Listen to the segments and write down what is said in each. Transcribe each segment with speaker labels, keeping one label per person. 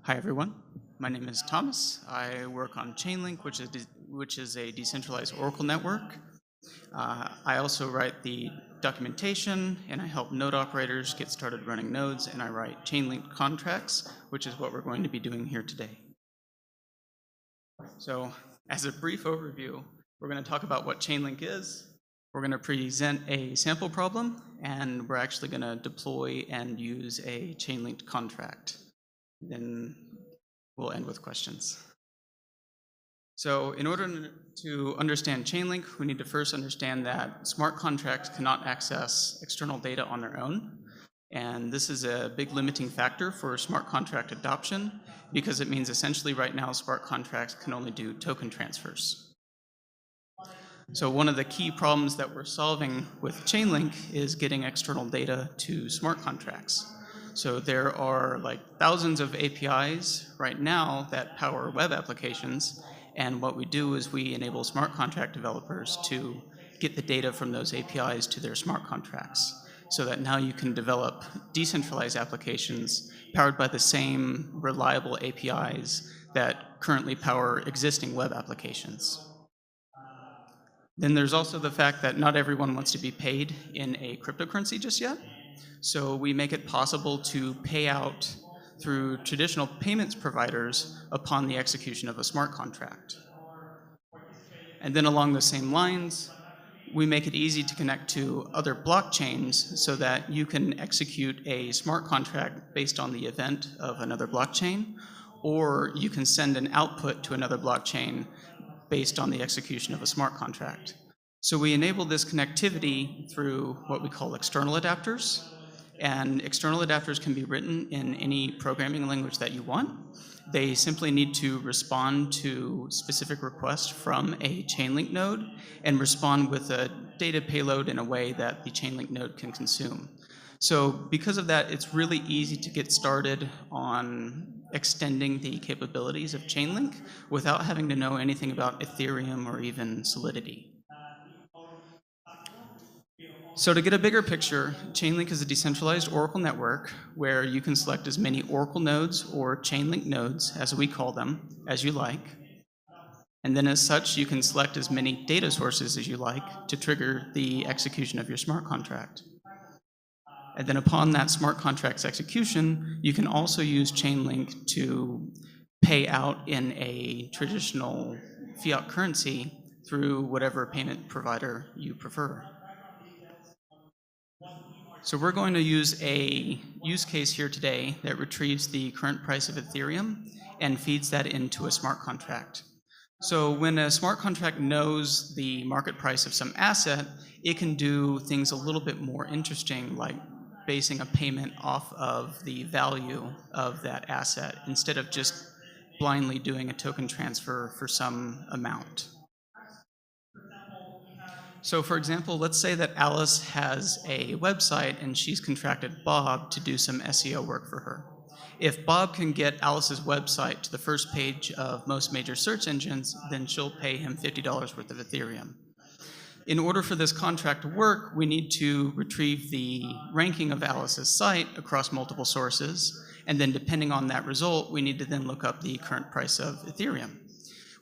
Speaker 1: Hi everyone, my name is Thomas. I work on Chainlink, which is a decentralized Oracle network. I also write the documentation, and I help node operators get started running nodes, and I write Chainlink contracts, which is what we're going to be doing here today. So as a brief overview, we're going to talk about what Chainlink is. We're going to present a sample problem, and we're actually going to deploy and use a Chainlink contract. Then we'll end with questions. So in order to understand Chainlink, we need to first understand that smart contracts cannot access external data on their own. And this is a big limiting factor for smart contract adoption because it means essentially right now smart contracts can only do token transfers. So one of the key problems that we're solving with Chainlink is getting external data to smart contracts. So there are like thousands of APIs right now that power web applications, and what we do is we enable smart contract developers to get the data from those APIs to their smart contracts, so that now you can develop decentralized applications powered by the same reliable APIs that currently power existing web applications. Then there's also the fact that not everyone wants to be paid in a cryptocurrency just yet. So we make it possible to pay out through traditional payments providers upon the execution of a smart contract. And then along the same lines, we make it easy to connect to other blockchains so that you can execute a smart contract based on the event of another blockchain, or you can send an output to another blockchain based on the execution of a smart contract. So we enable this connectivity through what we call external adapters. And external adapters can be written in any programming language that you want. They simply need to respond to specific requests from a Chainlink node and respond with a data payload in a way that the Chainlink node can consume. So because of that, it's really easy to get started on extending the capabilities of Chainlink without having to know anything about Ethereum or even Solidity. So to get a bigger picture, Chainlink is a decentralized Oracle network where you can select as many Oracle nodes or Chainlink nodes, as we call them, as you like. And then as such, you can select as many data sources as you like to trigger the execution of your smart contract. And then upon that smart contract's execution, you can also use Chainlink to pay out in a traditional fiat currency through whatever payment provider you prefer. So we're going to use a use case here today that retrieves the current price of Ethereum and feeds that into a smart contract. So when a smart contract knows the market price of some asset, it can do things a little bit more interesting, like basing a payment off of the value of that asset instead of just blindly doing a token transfer for some amount. So for example, let's say that Alice has a website and she's contracted Bob to do some SEO work for her. If Bob can get Alice's website to the first page of most major search engines, then she'll pay him $50 worth of Ethereum. In order for this contract to work, we need to retrieve the ranking of Alice's site across multiple sources, and then depending on that result, we need to then look up the current price of Ethereum.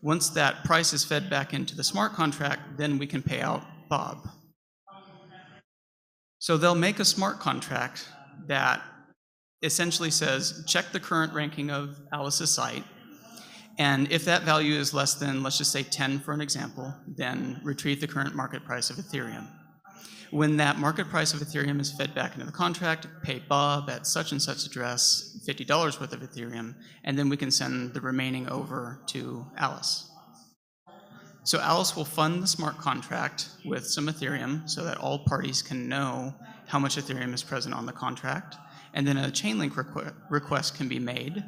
Speaker 1: Once that price is fed back into the smart contract, then we can pay out Bob. So they'll make a smart contract that essentially says, check the current ranking of Alice's site, and if that value is less than, let's just say 10 for an example, then retrieve the current market price of Ethereum. When that market price of Ethereum is fed back into the contract, pay Bob at such and such address $50 worth of Ethereum, and then we can send the remaining over to Alice. So Alice will fund the smart contract with some Ethereum so that all parties can know how much Ethereum is present on the contract, and then a Chainlink request can be made,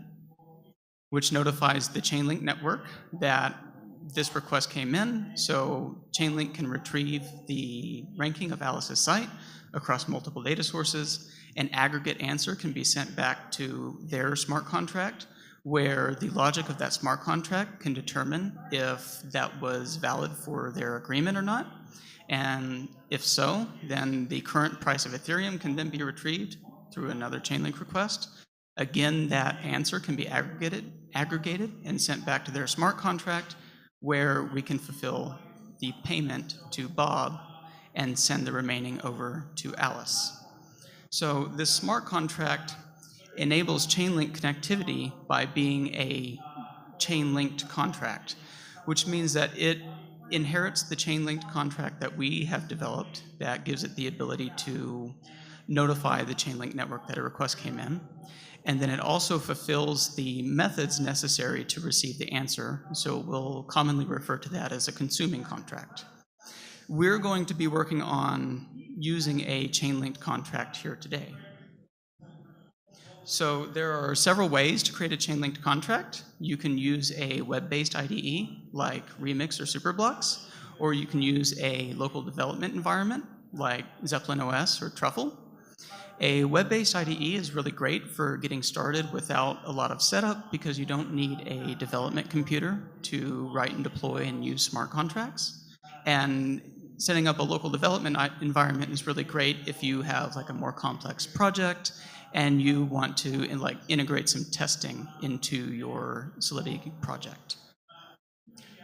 Speaker 1: which notifies the Chainlink network that this request came in, so Chainlink can retrieve the ranking of Alice's site across multiple data sources. An aggregate answer can be sent back to their smart contract, where the logic of that smart contract can determine if that was valid for their agreement or not. And if so, then the current price of Ethereum can then be retrieved through another Chainlink request, Again, that answer can be aggregated and sent back to their smart contract, where we can fulfill the payment to Bob and send the remaining over to Alice. So this smart contract enables Chainlink connectivity by being a chain-linked contract, which means that it inherits the chain-linked contract that we have developed that gives it the ability to notify the Chainlink network that a request came in. And then it also fulfills the methods necessary to receive the answer. So we'll commonly refer to that as a consuming contract. We're going to be working on using a chain-linked contract here today. So there are several ways to create a chain-linked contract. You can use a web-based IDE like Remix or Superblocks, or you can use a local development environment like Zeppelin OS or Truffle. A web-based IDE is really great for getting started without a lot of setup because you don't need a development computer to write and deploy and use smart contracts. And setting up a local development environment is really great if you have like a more complex project and you want to integrate some testing into your Solidity project.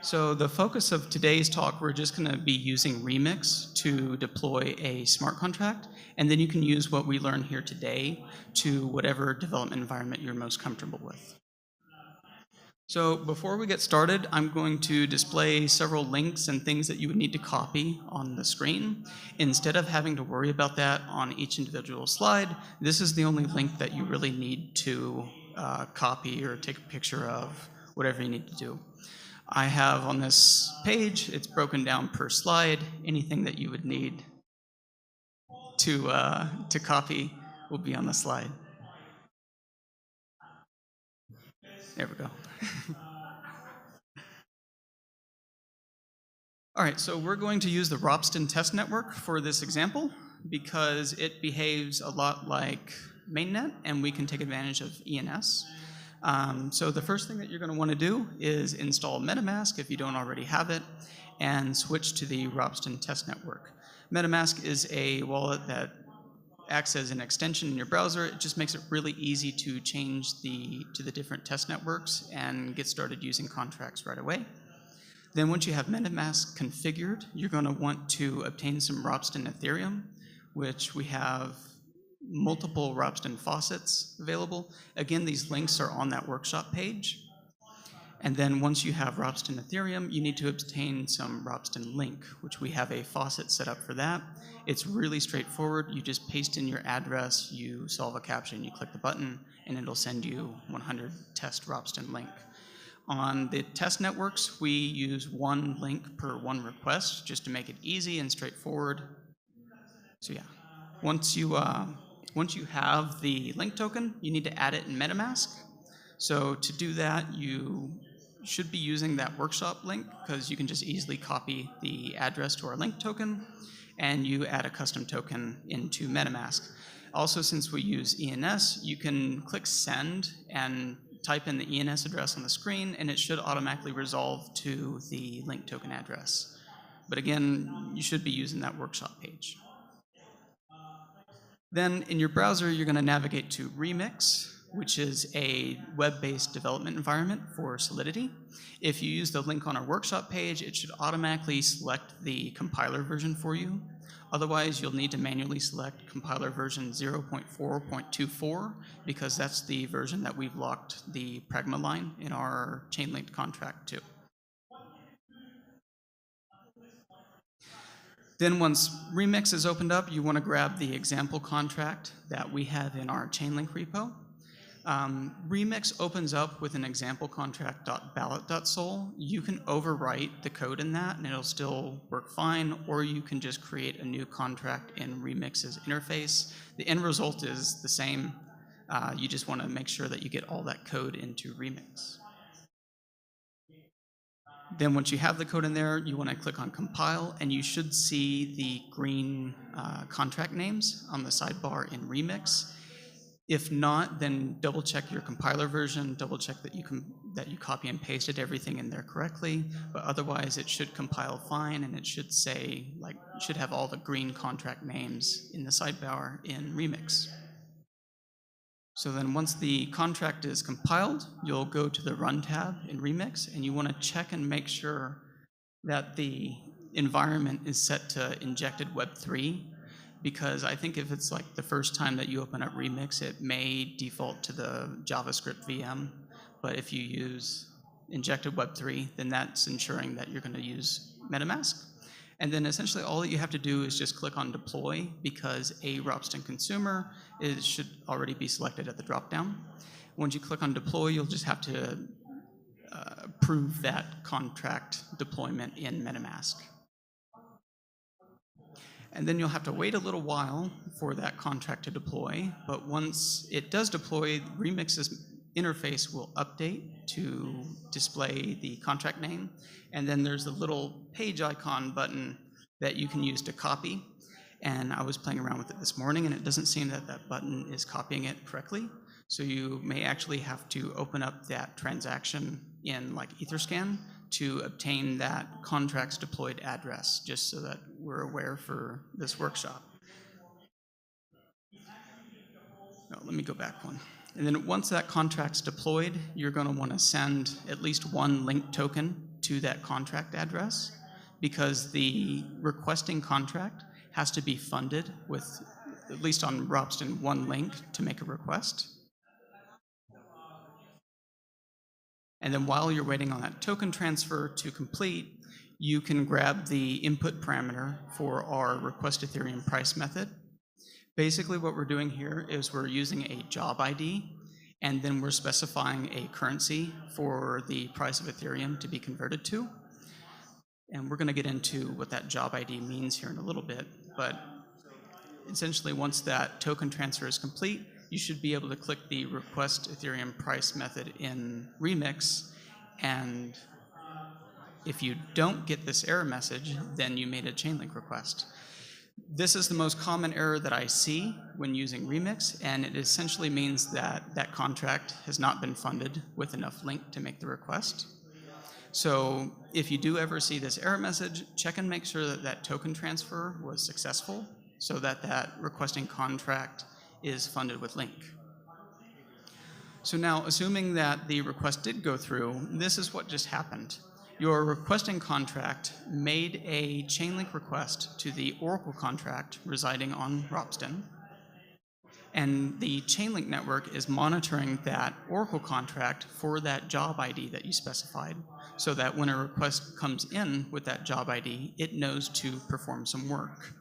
Speaker 1: So the focus of today's talk, we're just going to be using Remix to deploy a smart contract, and then you can use what we learned here today to whatever development environment you're most comfortable with. So before we get started, I'm going to display several links and things that you would need to copy on the screen. Instead of having to worry about that on each individual slide, this is the only link that you really need to copy or take a picture of, whatever you need to do. I have on this page, it's broken down per slide. Anything that you would need to copy will be on the slide. There we go. All right, so we're going to use the Ropsten test network for this example because it behaves a lot like mainnet, and we can take advantage of ENS. So the first thing that you're going to want to do is install Metamask if you don't already have it, and switch to the Ropsten test network. Metamask is a wallet that acts as an extension in your browser. It just makes it really easy to change to the different test networks and get started using contracts right away. Then once you have Metamask configured, you're going to want to obtain some Ropsten Ethereum, which we have multiple Ropsten faucets available. Again, these links are on that workshop page. And then once you have Ropsten Ethereum, you need to obtain some Ropsten Link, which we have a faucet set up for that. It's really straightforward. You just paste in your address, you solve a captcha, you click the button, and it'll send you 100 test Ropsten Link. On the test networks, we use one link per one request just to make it easy and straightforward. So yeah, once you have the link token, you need to add it in MetaMask. So to do that, you should be using that workshop link because you can just easily copy the address to our link token and you add a custom token into MetaMask. Also, since we use ENS, you can click send and type in the ENS address on the screen and it should automatically resolve to the link token address. But again, you should be using that workshop page. Then in your browser, you're going to navigate to Remix, which is a web-based development environment for Solidity. If you use the link on our workshop page, it should automatically select the compiler version for you. Otherwise, you'll need to manually select compiler version 0.4.24 because that's the version that we've locked the pragma line in our chain-linked contract to. Then once Remix is opened up, you want to grab the example contract that we have in our Chainlink repo. Remix opens up with an example contract.ballot.sol. You can overwrite the code in that and it'll still work fine, or you can just create a new contract in Remix's interface. The end result is the same. You just want to make sure that you get all that code into Remix. Then once you have the code in there, you want to click on compile and you should see the green contract names on the sidebar in Remix. If not, then double check your compiler version, double check that you copy and pasted everything in there correctly, but otherwise it should compile fine and it should say, should have all the green contract names in the sidebar in Remix. So then once the contract is compiled, you'll go to the Run tab in Remix, and you want to check and make sure that the environment is set to injected Web3, because I think if it's like the first time that you open up Remix, it may default to the JavaScript VM. But if you use injected Web3, then that's ensuring that you're going to use Metamask. And then essentially all that you have to do is just click on deploy, because a RopstenConsumer should already be selected at the dropdown. Once you click on deploy, you'll just have to approve that contract deployment in Metamask. And then you'll have to wait a little while for that contract to deploy, but once it does deploy, Remix's interface will update to display the contract name, and then there's a little page icon button that you can use to copy. And I was playing around with it this morning, and it doesn't seem that that button is copying it correctly. So you may actually have to open up that transaction in like Etherscan to obtain that contract's deployed address, just so that we're aware for this workshop. No, let me go back one. And then once that contract's deployed, you're going to want to send at least one link token to that contract address, because the requesting contract has to be funded with, at least on Ropsten, one link to make a request. And then while you're waiting on that token transfer to complete, you can grab the input parameter for our request Ethereum price method. Basically what we're doing here is we're using a job ID, and then we're specifying a currency for the price of Ethereum to be converted to. And we're going to get into what that job ID means here in a little bit, but essentially once that token transfer is complete, you should be able to click the request Ethereum price method in Remix, and if you don't get this error message, then you made a Chainlink request. This is the most common error that I see when using Remix, and it essentially means that that contract has not been funded with enough link to make the request. So if you do ever see this error message, check and make sure that that token transfer was successful, so that that requesting contract is funded with link. So now, assuming that the request did go through, this is what just happened. Your requesting contract made a Chainlink request to the Oracle contract residing on Ropsten, and the Chainlink network is monitoring that Oracle contract for that job ID that you specified, so that when a request comes in with that job ID, it knows to perform some work.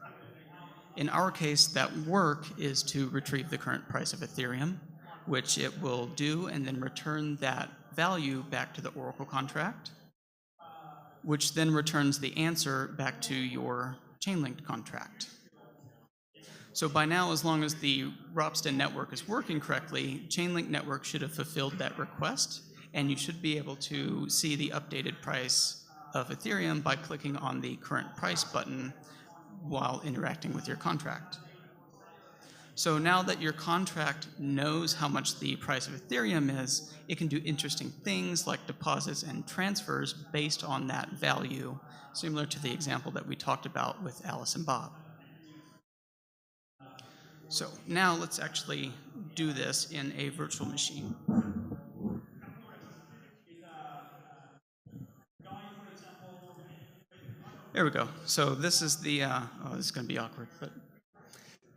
Speaker 1: In our case, that work is to retrieve the current price of Ethereum, which it will do, and then return that value back to the Oracle contract, which then returns the answer back to your Chainlink contract. So by now, as long as the Ropsten network is working correctly, Chainlink network should have fulfilled that request, and you should be able to see the updated price of Ethereum by clicking on the current price button while interacting with your contract. So now that your contract knows how much the price of Ethereum is, it can do interesting things like deposits and transfers based on that value, similar to the example that we talked about with Alice and Bob. So now let's actually do this in a virtual machine. There we go. So this is the, oh, this is going to be awkward, but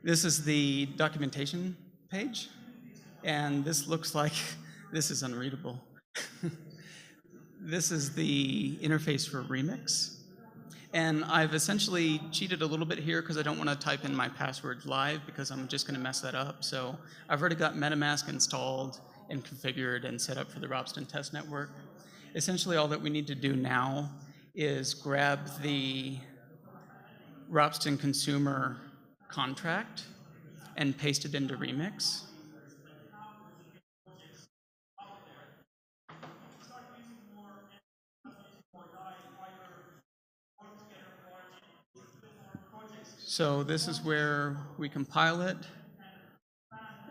Speaker 1: this is the documentation page, and this looks like, this is unreadable. This is the interface for Remix, and I've essentially cheated a little bit here because I don't want to type in my password live, because I'm just going to mess that up. So I've already got Metamask installed and configured and set up for the Ropsten test network. Essentially all that we need to do now is grab the RopstenConsumer contract and paste it into Remix. So this is where we compile it,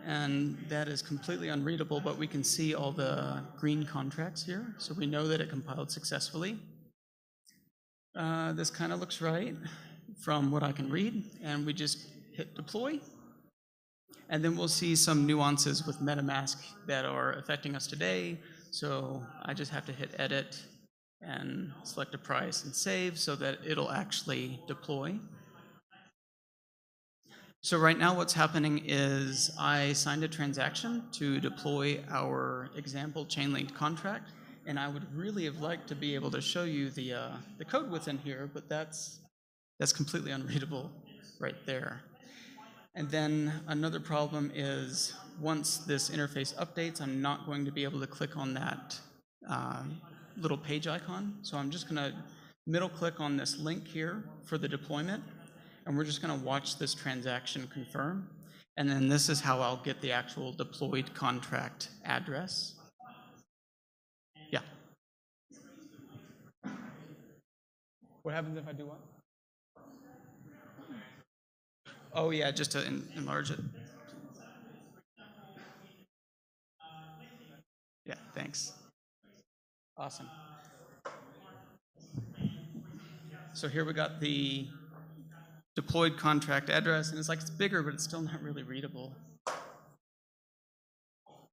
Speaker 1: and that is completely unreadable, but we can see all the green contracts here, so we know that it compiled successfully. This kind of looks right from what I can read, and we just hit deploy. And then we'll see some nuances with Metamask that are affecting us today. So I just have to hit edit and select a price and save so that it'll actually deploy. So right now what's happening is I signed a transaction to deploy our example Chainlink contract, and I would really have liked to be able to show you the code within here, but that's completely unreadable right there. And then another problem is once this interface updates, I'm not going to be able to click on that little page icon. So I'm just going to middle click on this link here for the deployment, and we're just going to watch this transaction confirm. And then this is how I'll get the actual deployed contract address. Yeah. What happens if I do what? Oh yeah, just to enlarge it. Yeah, thanks. Awesome. So here we got the deployed contract address, and it's like it's bigger, but it's still not really readable.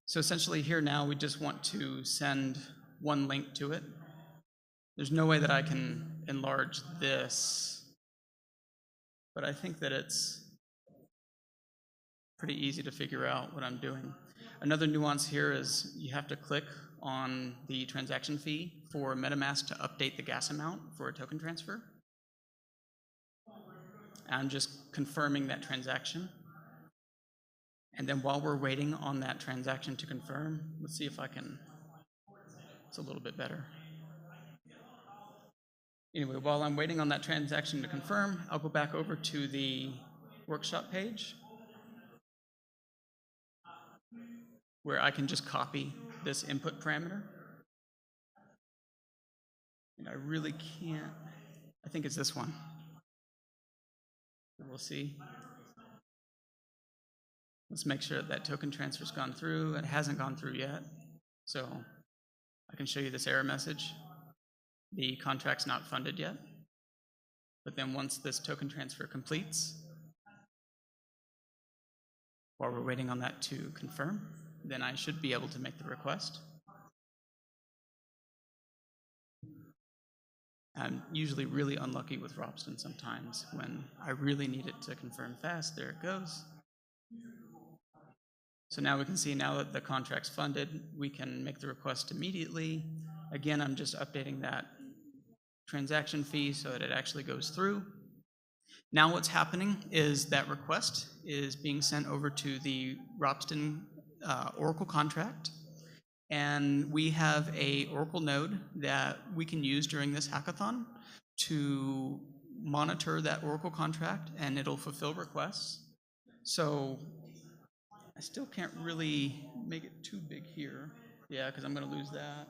Speaker 1: So essentially here now we just want to send one link to it. There's no way that I can enlarge this, but I think that it's pretty easy to figure out what I'm doing. Another nuance here is you have to click on the transaction fee for Metamask to update the gas amount for a token transfer. I'm just confirming that transaction. And then while we're waiting on that transaction to confirm, let's see if I can, it's a little bit better. Anyway, while I'm waiting on that transaction to confirm, I'll go back over to the workshop page where I can just copy this input parameter. And I really can't, I think it's this one. We'll see. Let's make sure that token transfer's gone through. It hasn't gone through yet. So I can show you this error message. The contract's not funded yet. But then once this token transfer completes, while we're waiting on that to confirm, then I should be able to make the request. I'm usually really unlucky with Ropsten sometimes. When I really need it to confirm fast, there it goes. So now we can see now that the contract's funded, we can make the request immediately. Again, I'm just updating that transaction fee so that it actually goes through. Now what's happening is that request is being sent over to the Ropsten Oracle contract. And we have a Oracle node that we can use during this hackathon to monitor that Oracle contract, and it'll fulfill requests. So I still can't really make it too big here. Yeah, because I'm going to lose that.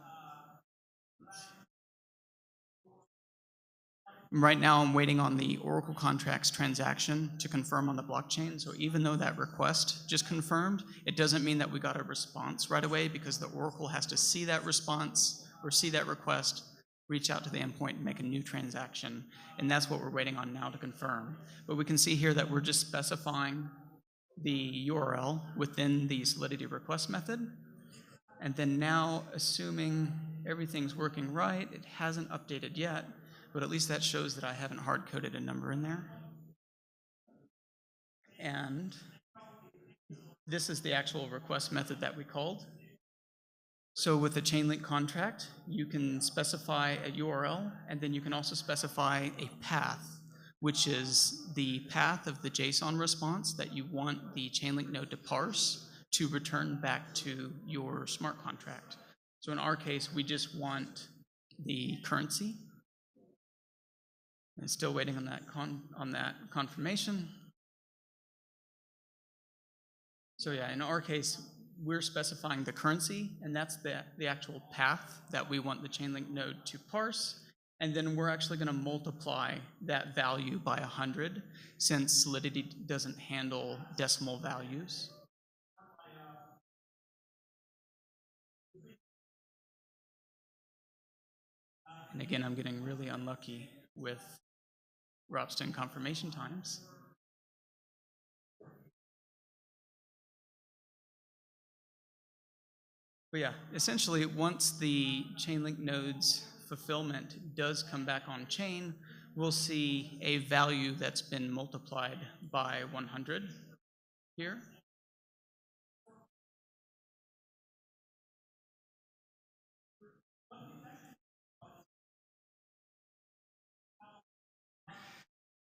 Speaker 1: Right now, I'm waiting on the Oracle contracts transaction to confirm on the blockchain. So even though that request just confirmed, it doesn't mean that we got a response right away, because the Oracle has to see that response or see that request, reach out to the endpoint and make a new transaction. And that's what we're waiting on now to confirm. But we can see here that we're just specifying the URL within the Solidity request method. And then now, assuming everything's working right, it hasn't updated yet, but at least that shows that I haven't hard-coded a number in there. And this is the actual request method that we called. So with a Chainlink contract, you can specify a URL, and then you can also specify a path, which is the path of the JSON response that you want the Chainlink node to parse to return back to your smart contract. So in our case, we just want the currency. And still waiting on that confirmation. So yeah, in our case, we're specifying the currency, and that's the actual path that we want the Chainlink node to parse. And then we're actually going to multiply that value by 100, since Solidity doesn't handle decimal values. And again, I'm getting really unlucky with Ropsten confirmation times. But yeah, essentially, once the Chainlink node's fulfillment does come back on chain, we'll see a value that's been multiplied by 100 here.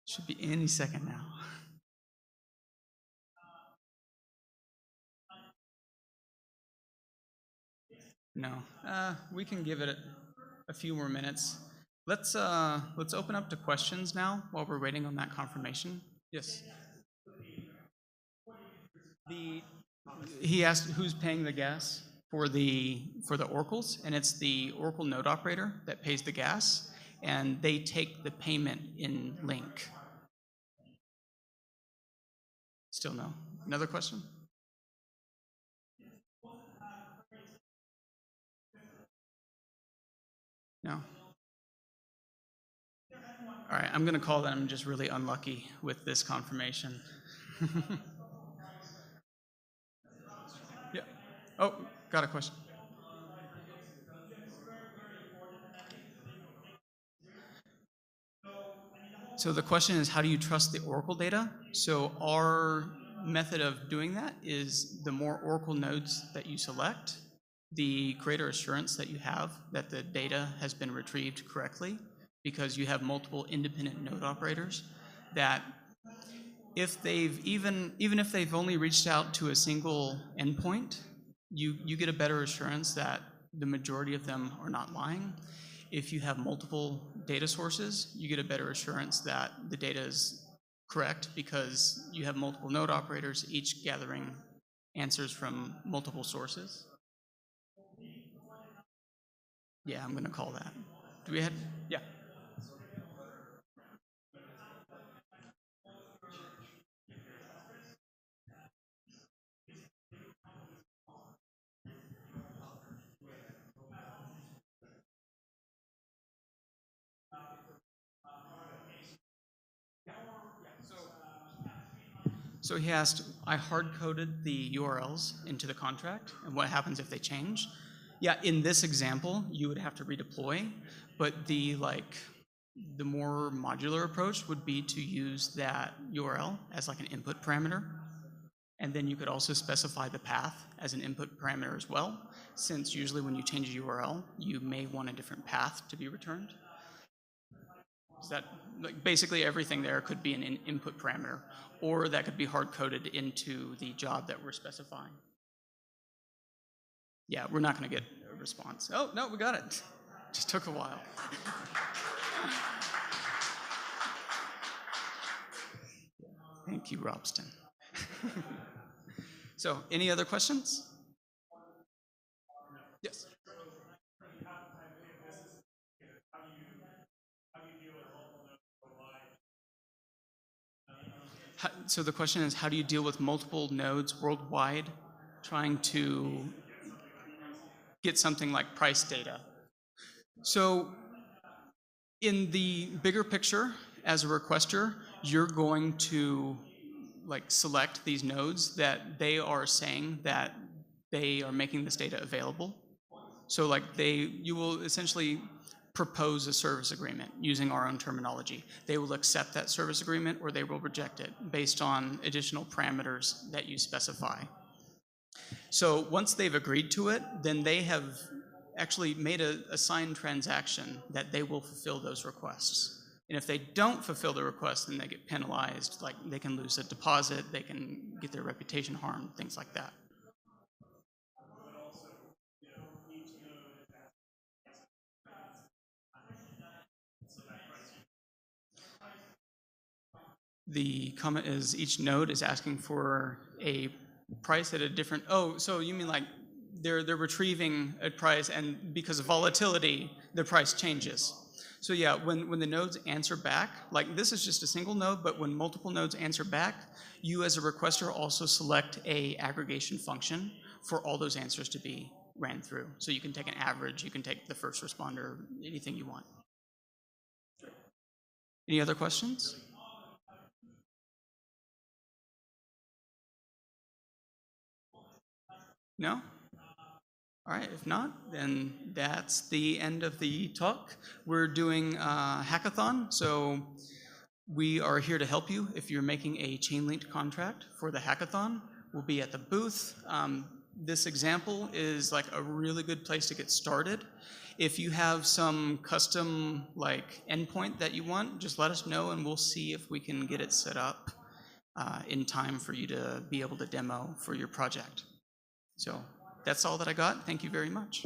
Speaker 1: Should be any second now. No, we can give it a few more minutes. Let's open up to questions now while we're waiting on that confirmation. Yes. He asked who's paying the gas for the oracles, and it's the Oracle node operator that pays the gas, and they take the payment in Link. Still no. Another question? No. All right, I'm going to call that I'm just really unlucky with this confirmation. Yeah. Oh, got a question. So the question is, how do you trust the Oracle data? So our method of doing that is the more Oracle nodes that you select, the greater assurance that you have that the data has been retrieved correctly, because you have multiple independent node operators that if they've even if they've only reached out to a single endpoint, you get a better assurance that the majority of them are not lying. If you have multiple data sources, you get a better assurance that the data is correct because you have multiple node operators, each gathering answers from multiple sources. Yeah, I'm going to call that. Do we have? Yeah. So he asked, I hard-coded the URLs into the contract, and what happens if they change? Yeah, in this example, you would have to redeploy, but the more modular approach would be to use that URL as like an input parameter, and then you could also specify the path as an input parameter as well, since usually when you change a URL, you may want a different path to be returned. Is that like basically everything there could be an input parameter, or that could be hard-coded into the job that we're specifying. Yeah, we're not going to get a response. Oh, no, we got it. Just took a while. Thank you, Ropsten. So, any other questions? Yes. So the question is, how do you deal with multiple nodes worldwide trying to get something like price data? So in the bigger picture, as a requester, you're going to select these nodes that they are saying that they are making this data available. So you will essentially propose a service agreement using our own terminology. They will accept that service agreement or they will reject it based on additional parameters that you specify. So once they've agreed to it, then they have actually made a signed transaction that they will fulfill those requests. And if they don't fulfill the request, then they get penalized, like they can lose a deposit, they can get their reputation harmed, things like that. The comment is each node is asking for a price at a different, oh, so you mean like they're retrieving a price and because of volatility, the price changes. So yeah, when the nodes answer back, like this is just a single node, but when multiple nodes answer back, you as a requester also select a aggregation function for all those answers to be ran through. So you can take an average, you can take the first responder, anything you want. Any other questions? No? All right, if not, then that's the end of the talk. We're doing a hackathon, so we are here to help you if you're making a chain-linked contract for the hackathon. We'll be at the booth. This example is like a really good place to get started. If you have some custom like endpoint that you want, just let us know and we'll see if we can get it set up in time for you to be able to demo for your project. So that's all that I got. Thank you very much.